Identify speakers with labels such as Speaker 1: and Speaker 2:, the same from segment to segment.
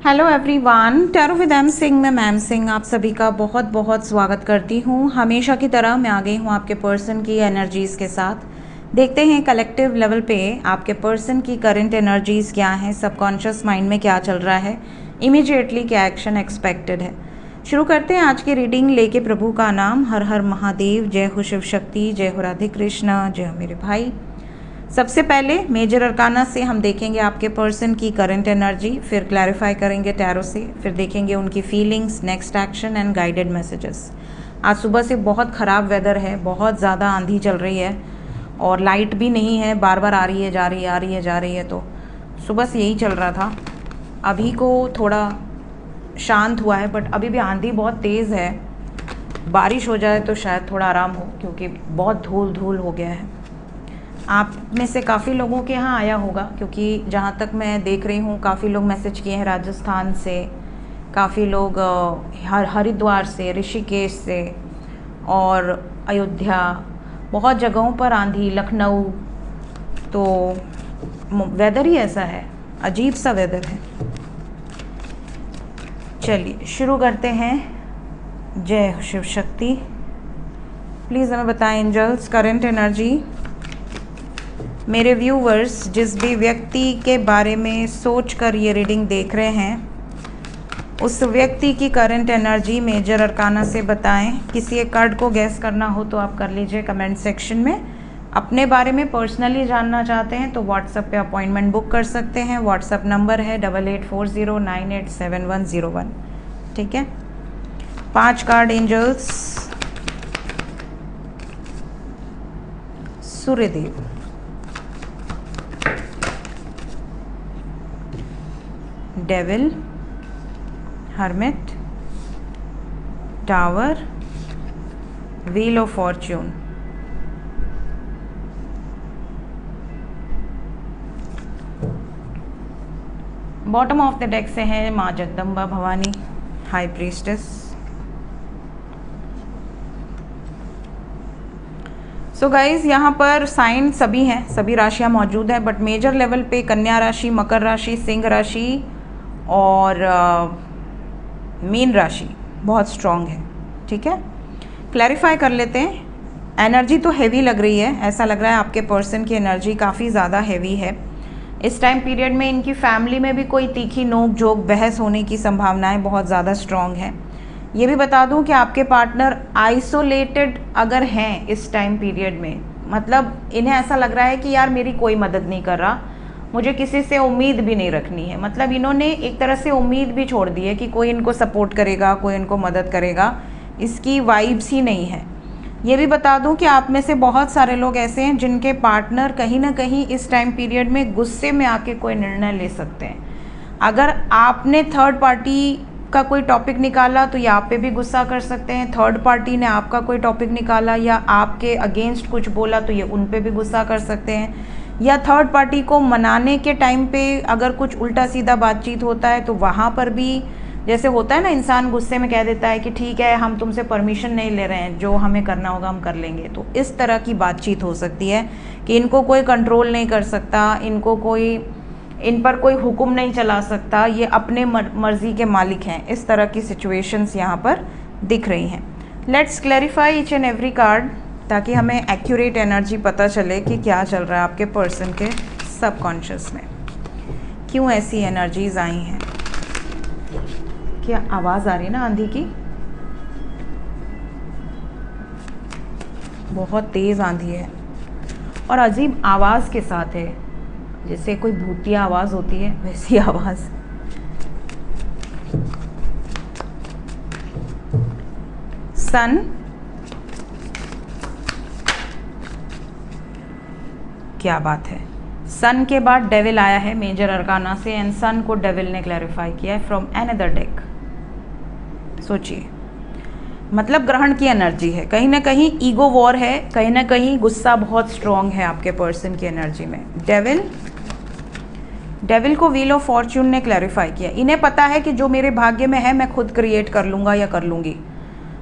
Speaker 1: Hello everyone, tarot with M Singh में ma'am Singh आप सभी का बहुत बहुत स्वागत करती हूँ। हमेशा की तरह मैं आ गई हूँ आपके पर्सन की एनर्जीज़ के साथ। देखते हैं कलेक्टिव लेवल पे आपके पर्सन की करंट एनर्जीज़ क्या हैं, सबकॉन्शियस माइंड में क्या चल रहा है, इमीडिएटली क्या एक्शन एक्सपेक्टेड है। शुरू करते हैं आज की रीडिंग लेके प्रभु का नाम। हर हर महादेव, जय हो शिव शक्ति, जय हो राधे कृष्णा, जय हो मेरे भाई। सबसे पहले मेजर अरकाना से हम देखेंगे आपके पर्सन की करंट एनर्जी, फिर क्लैरिफाई करेंगे टैरो से, फिर देखेंगे उनकी feelings, next action and guided messages. आज सुबह से बहुत ख़राब वेदर है, बहुत ज़्यादा आंधी चल रही है और लाइट भी नहीं है, बार बार आ रही है जा रही है, आ रही है जा रही है। तो सुबह से यही चल रहा था। अभी को थोड़ा शांत हुआ है, बट अभी भी आंधी बहुत तेज़ है। बारिश हो जाए तो शायद थोड़ा आराम हो, क्योंकि बहुत धूल धूल हो गया है। आप में से काफ़ी लोगों के यहाँ आया होगा, क्योंकि जहाँ तक मैं देख रही हूँ काफ़ी लोग मैसेज किए हैं राजस्थान से, काफ़ी लोग हरिद्वार से, ऋषिकेश से और अयोध्या, बहुत जगहों पर आंधी, लखनऊ। तो वेदर ही ऐसा है, अजीब सा वेदर है। चलिए शुरू करते हैं। जय शिव शक्ति। प्लीज़ हमें बताएं एंजल्स, करंट एनर्जी। मेरे व्यूवर्स जिस भी व्यक्ति के बारे में सोच कर ये रीडिंग देख रहे हैं, उस व्यक्ति की करंट एनर्जी मेजर अरकाना से बताएं। किसी एक कार्ड को गैस करना हो तो आप कर लीजिए कमेंट सेक्शन में। अपने बारे में पर्सनली जानना चाहते हैं तो व्हाट्सएप पे अपॉइंटमेंट बुक कर सकते हैं। व्हाट्सएप नंबर है 8840987101। ठीक है। 5 card angels. Suryadev, devil, hermit, tower, wheel of fortune. Bottom of the deck से है माँ Jagdamba Bhavani, high priestess. So guys यहाँ पर साइन सभी हैं, सभी राशियाँ मौजूद हैं, बट मेजर लेवल पे कन्या राशि, मकर राशि, सिंह राशि और मीन राशि बहुत स्ट्रॉन्ग है। ठीक है, क्लैरिफाई कर लेते हैं। एनर्जी तो हैवी लग रही है, ऐसा लग रहा है आपके पर्सन की एनर्जी काफ़ी ज़्यादा हैवी है। इस टाइम पीरियड में इनकी फैमिली में भी कोई तीखी नोक झोंक, बहस होने की संभावनाएं बहुत ज़्यादा स्ट्रॉन्ग हैं। ये भी बता दूं कि आपके पार्टनर आइसोलेटेड अगर हैं इस टाइम पीरियड में, मतलब इन्हें ऐसा लग रहा है कि यार मेरी कोई मदद नहीं कर रहा, मुझे किसी से उम्मीद भी नहीं रखनी है। मतलब इन्होंने एक तरह से उम्मीद भी छोड़ दी है कि कोई इनको सपोर्ट करेगा, कोई इनको मदद करेगा, इसकी वाइब्स ही नहीं है। ये भी बता दूं कि आप में से बहुत सारे लोग ऐसे हैं जिनके पार्टनर कहीं ना कहीं इस टाइम पीरियड में गुस्से में आके कोई निर्णय ले सकते हैं। अगर आपने थर्ड पार्टी का कोई टॉपिक निकाला तो ये आप पे भी गुस्सा कर सकते हैं। थर्ड पार्टी ने आपका कोई टॉपिक निकाला या आपके अगेंस्ट कुछ बोला तो ये उन पे भी गुस्सा कर सकते हैं। या थर्ड पार्टी को मनाने के टाइम पे अगर कुछ उल्टा सीधा बातचीत होता है तो वहाँ पर भी, जैसे होता है ना, इंसान गुस्से में कह देता है कि ठीक है हम तुमसे परमिशन नहीं ले रहे हैं, जो हमें करना होगा हम कर लेंगे। तो इस तरह की बातचीत हो सकती है कि इनको कोई कंट्रोल नहीं कर सकता, इन पर कोई हुक्म नहीं चला सकता, ये अपने मर्जी के मालिक हैं। इस तरह की सिचुएशंस यहाँ पर दिख रही हैं। Let's clarify each and every card, ताकि हमें एक्यूरेट एनर्जी पता चले कि क्या चल रहा है आपके पर्सन के सबकॉन्शियस में, क्यों ऐसी एनर्जीज आई हैं। क्या आवाज़ आ रही है ना आंधी की? बहुत तेज़ आंधी है और अजीब आवाज़ के साथ है, जैसे कोई भूतिया आवाज़ होती है वैसी आवाज़। सन, क्या बात है। सन के बाद डेविल आया है मेजर अरकाना से, एंड सन को डेविल ने क्लैरिफाई किया है फ्रॉम अनदर डेक। सोचिए, मतलब ग्रहण की एनर्जी है, कहीं ना कहीं ईगो वॉर है, कहीं ना कहीं गुस्सा बहुत स्ट्रॉन्ग है आपके पर्सन की एनर्जी में। डेविल को व्हील ऑफ फॉर्च्यून ने क्लैरिफाई किया। इन्हें पता है कि जो मेरे भाग्य में है मैं खुद क्रिएट कर लूँगा या कर लूँगी।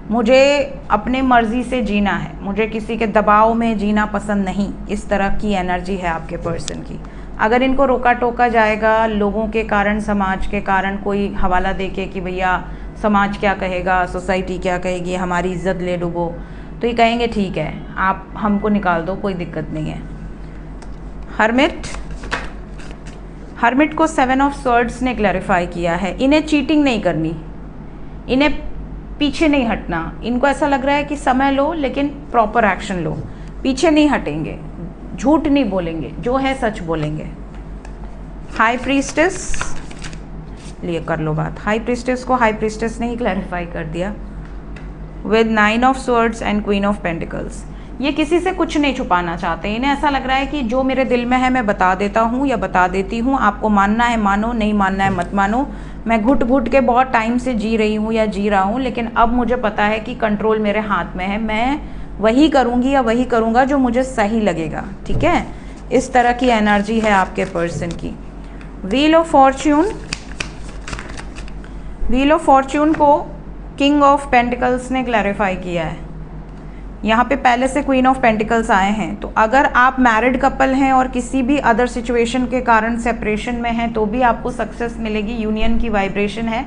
Speaker 1: मुझे अपने मर्जी से जीना है, मुझे किसी के दबाव में जीना पसंद नहीं। इस तरह की एनर्जी है आपके पर्सन की। अगर इनको रोका टोका जाएगा लोगों के कारण, समाज के कारण, कोई हवाला देके कि भैया समाज क्या कहेगा, सोसाइटी क्या कहेगी, हमारी इज्जत ले डूबो, तो ये कहेंगे ठीक है आप हमको निकाल दो, कोई दिक्कत नहीं है। हर्मिट, हर्मिट को 7 ऑफ स्वॉर्ड्स ने क्लैरिफाई किया है, इन्हें चीटिंग नहीं करनी, इन्हें पीछे नहीं हटना। इनको ऐसा लग रहा है कि समय लो लेकिन प्रॉपर एक्शन लो, पीछे नहीं हटेंगे, झूठ नहीं बोलेंगे, जो है सच बोलेंगे। हाई प्रीस्टेस, लिए कर लो बात। हाई प्रीस्टेस को हाई प्रीस्टेस ने ही क्लैरिफाई कर दिया with 9 of swords and queen of pentacles. ये किसी से कुछ नहीं छुपाना चाहते, इन्हें ऐसा लग रहा है कि जो मेरे दिल में है मैं बता देता हूँ या बता देती हूँ, आपको मानना है मानो, नहीं मानना है मत मानो। मैं घुट घुट के बहुत टाइम से जी रही हूँ या जी रहा हूँ, लेकिन अब मुझे पता है कि कंट्रोल मेरे हाथ में है, मैं वही करूँगी या वही करूँगा जो मुझे सही लगेगा। ठीक है, इस तरह की एनर्जी है आपके पर्सन की। Wheel of Fortune, wheel of Fortune को किंग ऑफ पेंटिकल्स ने क्लैरिफाई किया है। यहाँ पे पहले से क्वीन ऑफ पेंटिकल्स आए हैं, तो अगर आप मैरिड कपल हैं और किसी भी अदर सिचुएशन के कारण सेपरेशन में हैं तो भी आपको सक्सेस मिलेगी, यूनियन की वाइब्रेशन है।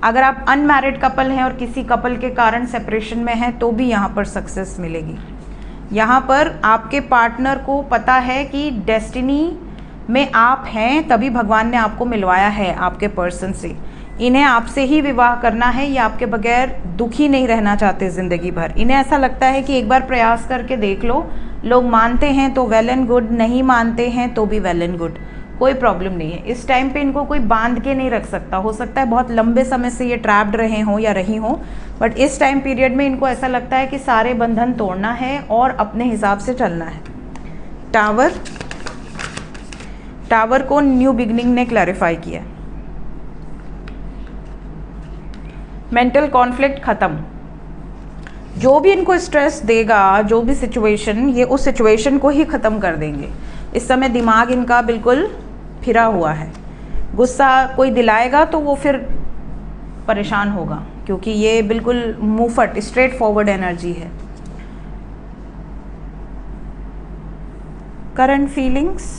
Speaker 1: अगर आप अनमैरिड कपल हैं और किसी कपल के कारण सेपरेशन में हैं तो भी यहाँ पर सक्सेस मिलेगी। यहाँ पर आपके पार्टनर को पता है कि डेस्टिनी में आप हैं, तभी भगवान ने आपको मिलवाया है आपके पर्सन से। इन्हें आपसे ही विवाह करना है, ये आपके बगैर दुखी नहीं रहना चाहते ज़िंदगी भर। इन्हें ऐसा लगता है कि एक बार प्रयास करके देख लो, लोग मानते हैं तो वेल एंड गुड, नहीं मानते हैं तो भी वेल एंड गुड, कोई प्रॉब्लम नहीं है। इस टाइम पे इनको कोई बांध के नहीं रख सकता। हो सकता है बहुत लंबे समय से ये ट्रैप्ड रहे हों या रही हों, बट इस टाइम पीरियड में इनको ऐसा लगता है कि सारे बंधन तोड़ना है और अपने हिसाब से चलना है। टावर, टावर को न्यू बिगनिंग ने क्लैरिफाई किया। मेंटल कॉन्फ्लिक्ट ख़त्म, जो भी इनको स्ट्रेस देगा, जो भी सिचुएशन, ये उस सिचुएशन को ही ख़त्म कर देंगे। इस समय दिमाग इनका बिल्कुल फिरा हुआ है, गुस्सा कोई दिलाएगा तो वो फिर परेशान होगा, क्योंकि ये बिल्कुल मुंहफट स्ट्रेट फॉरवर्ड एनर्जी है। करंट फीलिंग्स,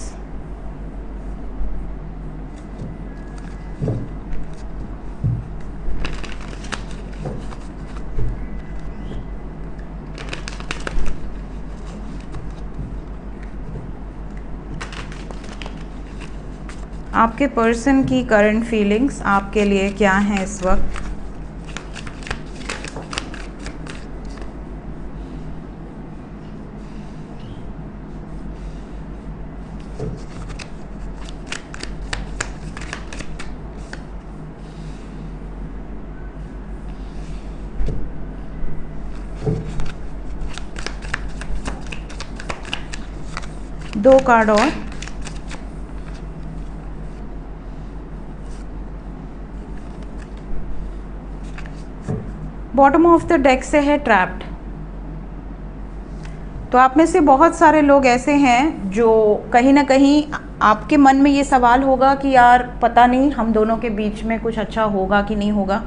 Speaker 1: आपके पर्सन की करंट फीलिंग्स आपके लिए क्या हैं इस वक्त? दो कार्ड और। बॉटम ऑफ द डेक से है ट्रैप्ड। तो आप में से बहुत सारे लोग ऐसे हैं जो कहीं ना कहीं आपके मन में ये सवाल होगा कि यार पता नहीं हम दोनों के बीच में कुछ अच्छा होगा कि नहीं होगा।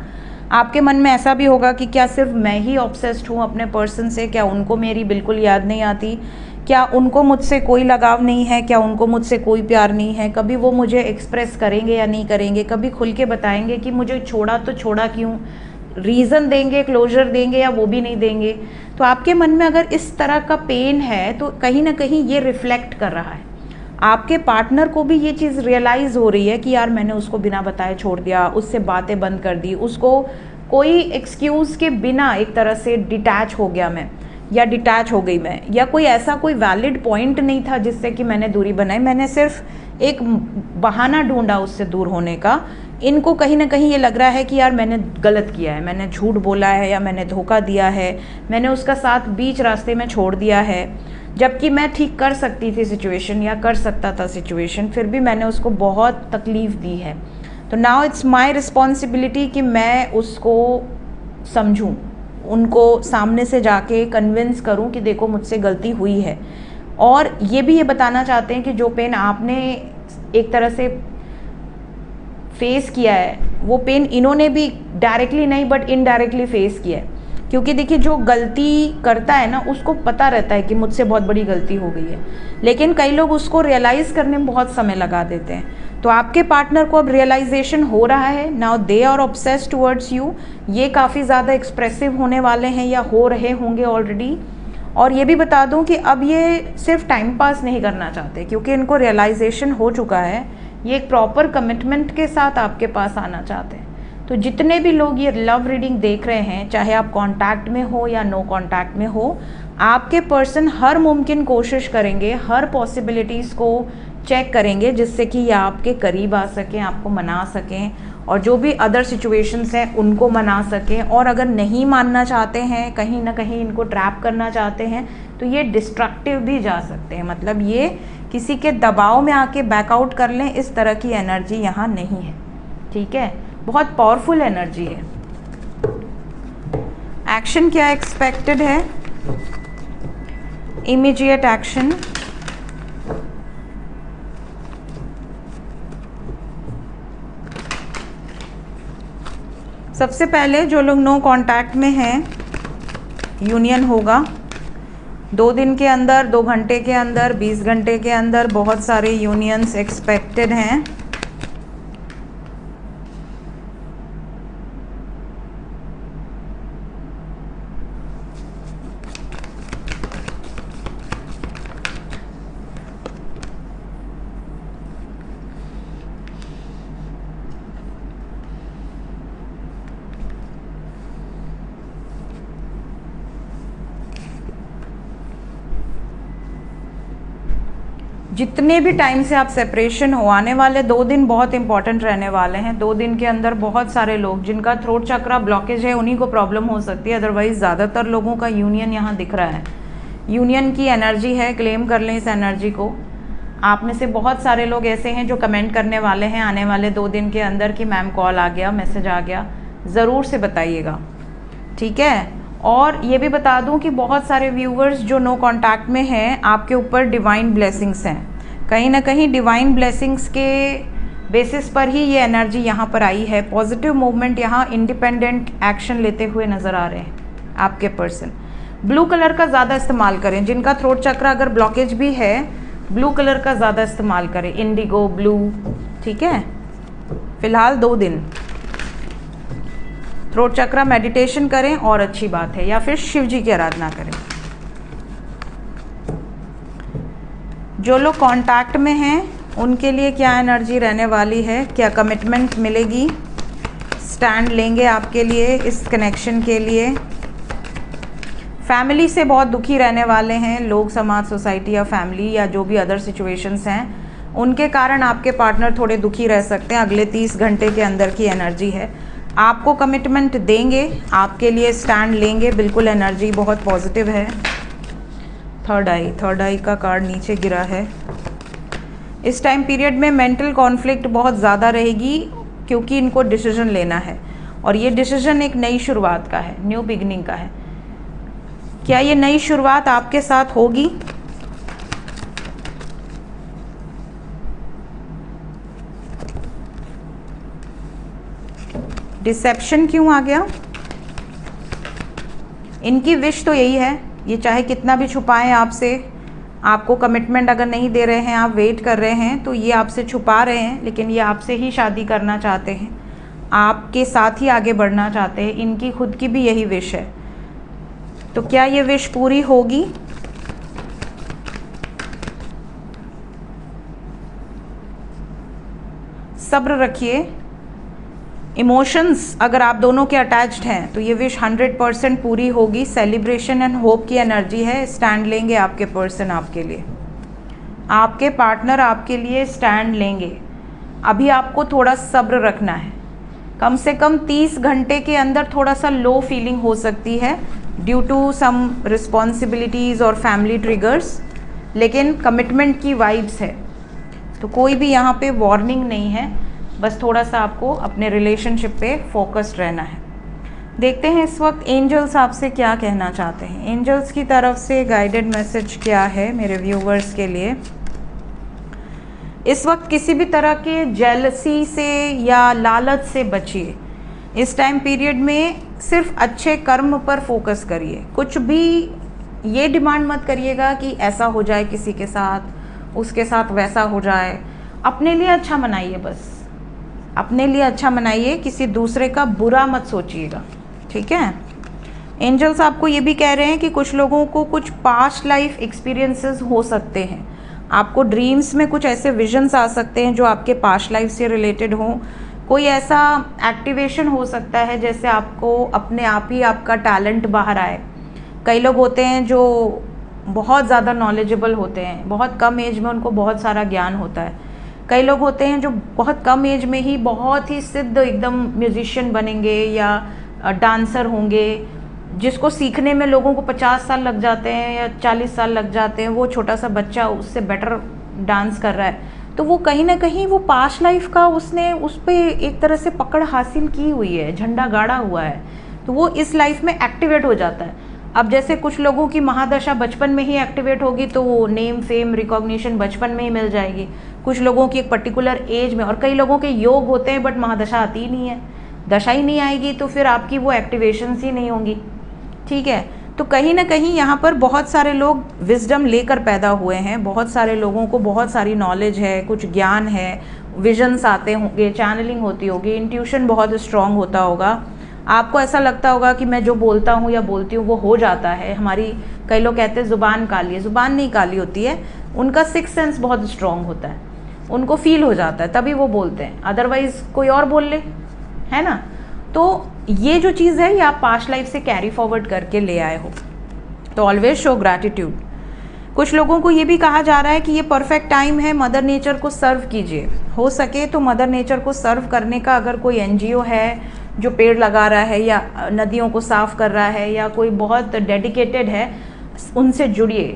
Speaker 1: आपके मन में ऐसा भी होगा कि क्या सिर्फ मैं ही ऑब्सेस्ड हूँ अपने पर्सन से, क्या उनको मेरी बिल्कुल याद नहीं आती, क्या उनको मुझसे कोई लगाव नहीं है, क्या उनको मुझसे कोई प्यार नहीं है, कभी वो मुझे एक्सप्रेस करेंगे या नहीं करेंगे, कभी खुल के बताएंगे कि मुझे छोड़ा तो छोड़ा क्यों, रीज़न देंगे, क्लोजर देंगे या वो भी नहीं देंगे। तो आपके मन में अगर इस तरह का पेन है तो कहीं ना कहीं ये रिफ्लेक्ट कर रहा है। आपके पार्टनर को भी ये चीज़ रियलाइज़ हो रही है कि यार मैंने उसको बिना बताए छोड़ दिया, उससे बातें बंद कर दी, उसको कोई एक्सक्यूज़ के बिना एक तरह से डिटैच हो गया मैं, या डिटैच हो गई मैं, या कोई ऐसा कोई वैलिड पॉइंट नहीं था जिससे कि मैंने दूरी बनाई, मैंने सिर्फ एक बहाना ढूंढा उससे दूर होने का। इनको कहीं ना कहीं ये लग रहा है कि यार मैंने गलत किया है, मैंने झूठ बोला है या मैंने धोखा दिया है, मैंने उसका साथ बीच रास्ते में छोड़ दिया है, जबकि मैं ठीक कर सकती थी सिचुएशन या कर सकता था सिचुएशन, फिर भी मैंने उसको बहुत तकलीफ़ दी है। तो नाउ इट्स माय रिस्पॉन्सिबिलिटी कि मैं उसको समझूं, उनको सामने से जाके कन्विंस करूं कि देखो मुझसे गलती हुई है। और ये भी ये बताना चाहते हैं कि जो पेन आपने एक तरह से फेस किया है वो पेन इन्होंने भी डायरेक्टली नहीं बट इनडायरेक्टली फेस किया है। क्योंकि देखिए जो गलती करता है ना उसको पता रहता है कि मुझसे बहुत बड़ी गलती हो गई है, लेकिन कई लोग उसको रियलाइज़ करने में बहुत समय लगा देते हैं। तो आपके पार्टनर को अब रियलाइजेशन हो रहा है, now they are obsessed towards you. ये काफ़ी ज़्यादा एक्सप्रेसिव होने वाले हैं या हो रहे होंगे ऑलरेडी। और ये भी बता दूं कि अब ये सिर्फ टाइम पास नहीं करना चाहते, क्योंकि इनको रियलाइजेशन हो चुका है, ये एक प्रॉपर कमिटमेंट के साथ आपके पास आना चाहते हैं। तो जितने भी लोग ये लव रीडिंग देख रहे हैं, चाहे आप कांटेक्ट में हो या नो कांटेक्ट में हो, आपके पर्सन हर मुमकिन कोशिश करेंगे, हर पॉसिबिलिटीज़ को चेक करेंगे जिससे कि ये आपके करीब आ सकें, आपको मना सकें, और जो भी अदर सिचुएशंस हैं उनको मना सकें। और अगर नहीं मानना चाहते हैं, कहीं ना कहीं इनको ट्रैप करना चाहते हैं, तो ये डिस्ट्रक्टिव भी जा सकते हैं। मतलब ये किसी के दबाव में आके बैकआउट कर लें, इस तरह की एनर्जी यहाँ नहीं है। ठीक है, बहुत पावरफुल एनर्जी है। एक्शन क्या एक्सपेक्टेड है? Immediate action. सबसे पहले जो लोग नो कांटेक्ट में हैं, यूनियन होगा 2 दिन के अंदर, 2 घंटे के अंदर, 20 घंटे के अंदर, बहुत सारे यूनियंस एक्सपेक्टेड हैं। जितने भी टाइम से आप सेपरेशन हो, आने वाले 2 दिन बहुत इंपॉर्टेंट रहने वाले हैं। 2 दिन के अंदर बहुत सारे लोग जिनका थ्रोट चक्रा ब्लॉकेज है उन्हीं को प्रॉब्लम हो सकती है, अदरवाइज ज़्यादातर लोगों का यूनियन यहाँ दिख रहा है। यूनियन की एनर्जी है, क्लेम कर लें इस एनर्जी को। आप में से बहुत सारे लोग ऐसे हैं जो कमेंट करने वाले हैं आने वाले 2 दिन के अंदर कि मैम कॉल आ गया, मैसेज आ गया, ज़रूर से बताइएगा। ठीक है, और ये भी बता दूं कि बहुत सारे व्यूवर्स जो नो कांटेक्ट में हैं, आपके ऊपर डिवाइन ब्लेसिंग्स हैं। कहीं ना कहीं डिवाइन ब्लेसिंग्स के बेसिस पर ही ये एनर्जी यहाँ पर आई है। पॉजिटिव मूवमेंट, यहाँ इंडिपेंडेंट एक्शन लेते हुए नज़र आ रहे हैं आपके पर्सन। ब्लू कलर का ज़्यादा इस्तेमाल करें, जिनका थ्रोट चक्रा अगर ब्लॉकेज भी है, ब्लू कलर का ज़्यादा इस्तेमाल करें, इंडिगो ब्लू। ठीक है, फिलहाल 2 दिन थ्रोट चक्रा मेडिटेशन करें और अच्छी बात है, या फिर शिव जी की आराधना करें। जो लोग कांटेक्ट में हैं उनके लिए क्या एनर्जी रहने वाली है, क्या कमिटमेंट मिलेगी, स्टैंड लेंगे आपके लिए, इस कनेक्शन के लिए। फैमिली से बहुत दुखी रहने वाले हैं लोग, समाज, सोसाइटी या फैमिली या जो भी अदर सिचुएशंस हैं उनके कारण आपके पार्टनर थोड़े दुखी रह सकते हैं। अगले 30 घंटे के अंदर की एनर्जी है। आपको कमिटमेंट देंगे, आपके लिए स्टैंड लेंगे, बिल्कुल एनर्जी बहुत पॉजिटिव है। थर्ड आई का कार्ड नीचे गिरा है। इस टाइम पीरियड में मेंटल कॉन्फ्लिक्ट बहुत ज़्यादा रहेगी, क्योंकि इनको डिसीजन लेना है, और ये डिसीजन एक नई शुरुआत का है, न्यू बिगनिंग का है। क्या ये नई शुरुआत आपके साथ होगी? डिसेप्शन क्यों आ गया? इनकी विश तो यही है, ये चाहे कितना भी छुपाएं आपसे, आपको कमिटमेंट अगर नहीं दे रहे हैं, आप वेट कर रहे हैं, तो ये आपसे छुपा रहे हैं, लेकिन ये आपसे ही शादी करना चाहते हैं, आपके साथ ही आगे बढ़ना चाहते हैं। इनकी खुद की भी यही विश है। तो क्या ये विश पूरी होगी? सब्र रखिए। इमोशंस अगर आप दोनों के अटैच्ड हैं तो ये विश 100% पूरी होगी। सेलिब्रेशन एंड होप की एनर्जी है। स्टैंड लेंगे आपके पर्सन आपके लिए, आपके पार्टनर आपके लिए स्टैंड लेंगे। अभी आपको थोड़ा सब्र रखना है। कम से कम 30 घंटे के अंदर थोड़ा सा लो फीलिंग हो सकती है ड्यू टू सम रिस्पॉन्सिबिलिटीज़ और फैमिली ट्रिगर्स, लेकिन कमिटमेंट की वाइब्स है, तो कोई भी यहाँ पे वार्निंग नहीं है। बस थोड़ा सा आपको अपने रिलेशनशिप पे फोकस्ड रहना है। देखते हैं इस वक्त एंजल्स आपसे क्या कहना चाहते हैं। एंजल्स की तरफ से गाइडेड मैसेज क्या है मेरे व्यूवर्स के लिए। इस वक्त किसी भी तरह के जेलसी से या लालच से बचिए। इस टाइम पीरियड में सिर्फ अच्छे कर्म पर फोकस करिए, कुछ भी ये डिमांड मत करिएगा कि ऐसा हो जाए किसी के साथ, उसके साथ वैसा हो जाए। अपने लिए अच्छा मनाइए, बस अपने लिए अच्छा मनाइए, किसी दूसरे का बुरा मत सोचिएगा, ठीक है। एंजल्स आपको ये भी कह रहे हैं कि कुछ लोगों को कुछ पास्ट लाइफ एक्सपीरियंसेस हो सकते हैं, आपको ड्रीम्स में कुछ ऐसे विजन्स आ सकते हैं जो आपके पास्ट लाइफ से रिलेटेड हों। कोई ऐसा एक्टिवेशन हो सकता है जैसे आपको अपने आप ही आपका टैलेंट बाहर आए। कई लोग होते हैं जो बहुत ज़्यादा नॉलेजेबल होते हैं, बहुत कम एज में उनको बहुत सारा ज्ञान होता है। कई लोग होते हैं जो बहुत कम एज में ही बहुत ही सिद्ध एकदम म्यूजिशियन बनेंगे या डांसर होंगे, जिसको सीखने में लोगों को 50 साल लग जाते हैं या 40 साल लग जाते हैं, वो छोटा सा बच्चा उससे बेटर डांस कर रहा है। तो वो कहीं ना कहीं वो पास्ट लाइफ का उसने उस पर एक तरह से पकड़ हासिल की हुई है, झंडा गाड़ा हुआ है, तो वो इस लाइफ में एक्टिवेट हो जाता है। अब जैसे कुछ लोगों की महादशा बचपन में ही एक्टिवेट होगी तो वो नेम फेम रिकॉग्निशन बचपन में ही मिल जाएगी, कुछ लोगों की एक पर्टिकुलर एज में। और कई लोगों के योग होते हैं बट महादशा आती ही नहीं है, दशा ही नहीं आएगी, तो फिर आपकी वो एक्टिवेशंस ही नहीं होंगी, ठीक है। तो कहीं ना कहीं यहाँ पर बहुत सारे लोग विजडम लेकर पैदा हुए हैं, बहुत सारे लोगों को बहुत सारी नॉलेज है, कुछ ज्ञान है, विजन्स आते होंगे, चैनलिंग होती होगी, इंट्यूशन बहुत स्ट्रांग होता होगा। आपको ऐसा लगता होगा कि मैं जो बोलता हूँ या बोलती हूँ वो हो जाता है। हमारी कई लोग कहते हैं ज़ुबान काली है, ज़ुबान नहीं काली होती है, उनका सिक्स सेंस बहुत स्ट्रांग होता है, उनको फील हो जाता है तभी वो बोलते हैं, अदरवाइज़ कोई और बोल ले, है ना। तो ये जो चीज़ है ये आप पास्ट लाइफ से कैरी फॉरवर्ड करके ले आए हो, तो ऑलवेज शो ग्रैटिट्यूड। कुछ लोगों को ये भी कहा जा रहा है कि ये परफेक्ट टाइम है, मदर नेचर को सर्व कीजिए। हो सके तो मदर नेचर को सर्व करने का अगर कोई एनजीओ है जो पेड़ लगा रहा है या नदियों को साफ कर रहा है या कोई बहुत डेडिकेटेड है, उनसे जुड़िए,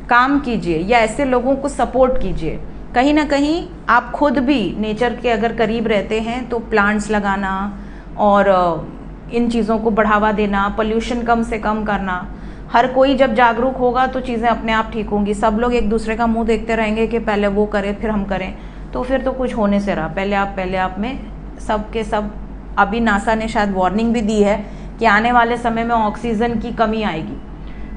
Speaker 1: काम कीजिए या ऐसे लोगों को सपोर्ट कीजिए। कहीं ना कहीं आप खुद भी नेचर के अगर करीब रहते हैं तो प्लांट्स लगाना और इन चीज़ों को बढ़ावा देना, पोल्यूशन कम से कम करना। हर कोई जब जागरूक होगा तो चीज़ें अपने आप ठीक होंगी। सब लोग एक दूसरे का मुंह देखते रहेंगे कि पहले वो करें फिर हम करें, तो फिर तो कुछ होने से रहा। पहले आप में सब के सब। अभी नासा ने शायद वार्निंग भी दी है कि आने वाले समय में ऑक्सीजन की कमी आएगी,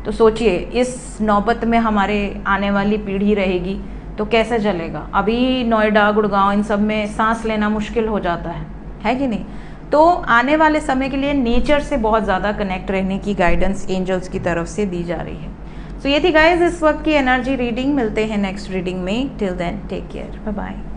Speaker 1: तो सोचिए इस नौबत में हमारे आने वाली पीढ़ी रहेगी तो कैसे चलेगा। अभी नोएडा गुड़गांव इन सब में सांस लेना मुश्किल हो जाता है कि नहीं। तो आने वाले समय के लिए नेचर से बहुत ज़्यादा कनेक्ट रहने की गाइडेंस एंजल्स की तरफ से दी जा रही है। सो ये थी गाइज इस वक्त की एनर्जी रीडिंग। मिलते हैं नेक्स्ट रीडिंग में। Till then take care, bye bye.